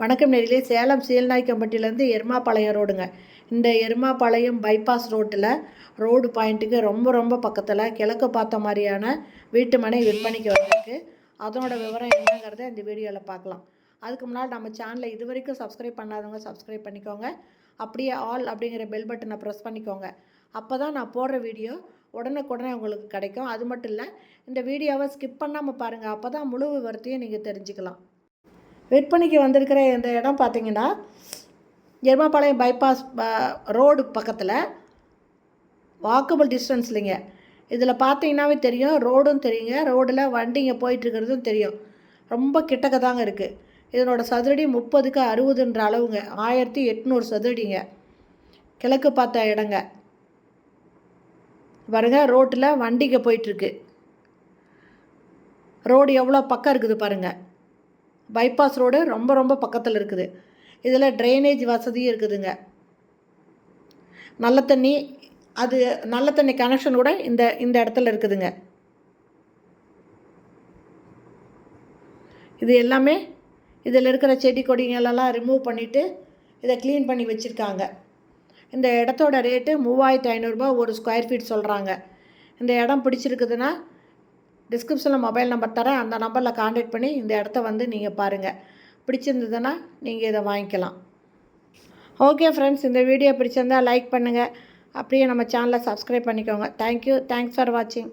வணக்கம் நேர்களே. சேலம் சீல்நாய்க்கம்பட்டியிலேருந்து எருமாபாளையம் ரோடுங்க. இந்த எருமாபாளையம் பைபாஸ் ரோட்டில் ரோடு பாயிண்ட்டுக்கு ரொம்ப பக்கத்தில் கிழக்கு பார்த்த மாதிரியான வீட்டு மனை விற்பனைக்கு வந்திருக்கு. அதனோட விவரம் என்னங்கிறத இந்த வீடியோவில் பார்க்கலாம். அதுக்கு முன்னாடி நம்ம சேனலை இது வரைக்கும் சப்ஸ்கிரைப் பண்ணாதவங்க சப்ஸ்கிரைப் பண்ணிக்கோங்க. அப்படியே ஆல் அப்படிங்கிற பெல் பட்டனை ப்ரெஸ் பண்ணிக்கோங்க. அப்போ தான் நான் போடுற வீடியோ உடனுக்குடனே உங்களுக்கு கிடைக்கும். அது மட்டும் இல்லை, இந்த வீடியோவை ஸ்கிப் பண்ணாமல் பாருங்கள். அப்போ தான் முழு விவரத்தையும் நீங்கள் தெரிஞ்சுக்கலாம். விற்பனைக்கு வந்திருக்கிற இந்த இடம் பார்த்திங்கன்னா எருமாபாளையம் பைபாஸ் ரோடு பக்கத்தில் வாக்கபிள் டிஸ்டன்ஸ் இல்லைங்க. இதில் பார்த்தீங்கன்னாவே தெரியும், ரோடும் தெரியுங்க, ரோடில் வண்டிங்க போயிட்டுருக்கிறதும் தெரியும். ரொம்ப கிட்டக்க தாங்க இருக்குது. இதனோட சதுரடி 30க்கு 60ன்ற அளவுங்க. 1800 சதுரடிங்க. கிழக்கு பார்த்த இடங்க பாருங்க. ரோட்டில் வண்டிங்க போயிட்டுருக்கு. ரோடு எவ்வளோ பக்கம் இருக்குது பாருங்கள். பைபாஸ் ரோடு ரொம்ப பக்கத்தில் இருக்குது. இதில் ட்ரைனேஜ் வசதியும் இருக்குதுங்க. நல்ல தண்ணி கனெக்ஷன் கூட இந்த இடத்துல இருக்குதுங்க. இது எல்லாமே இதில் இருக்கிற செடி கொடிங்களெல்லாம் ரிமூவ் பண்ணிவிட்டு இதை க்ளீன் பண்ணி வச்சுருக்காங்க. இந்த இடத்தோட ரேட்டு 3500 ரூபா ஒரு ஸ்கொயர் ஃபீட் சொல்கிறாங்க. இந்த இடம் பிடிச்சிருக்குதுன்னா டிஸ்கிரிப்ஷனில் மொபைல் நம்பர் தரேன். அந்த நம்பரில் கான்டாக்ட் பண்ணி இந்த இடத்த வந்து நீங்கள் பாருங்கள். பிடிச்சிருந்ததுன்னா நீங்கள் இதை வாங்கிக்கலாம். ஓகே ஃப்ரெண்ட்ஸ், இந்த வீடியோ பிடிச்சிருந்தால் லைக் பண்ணுங்கள். அப்படியே நம்ம சேனலை சப்ஸ்கிரைப் பண்ணிக்கோங்க. தேங்க்யூ. தேங்க்ஸ் ஃபார் வாட்சிங்.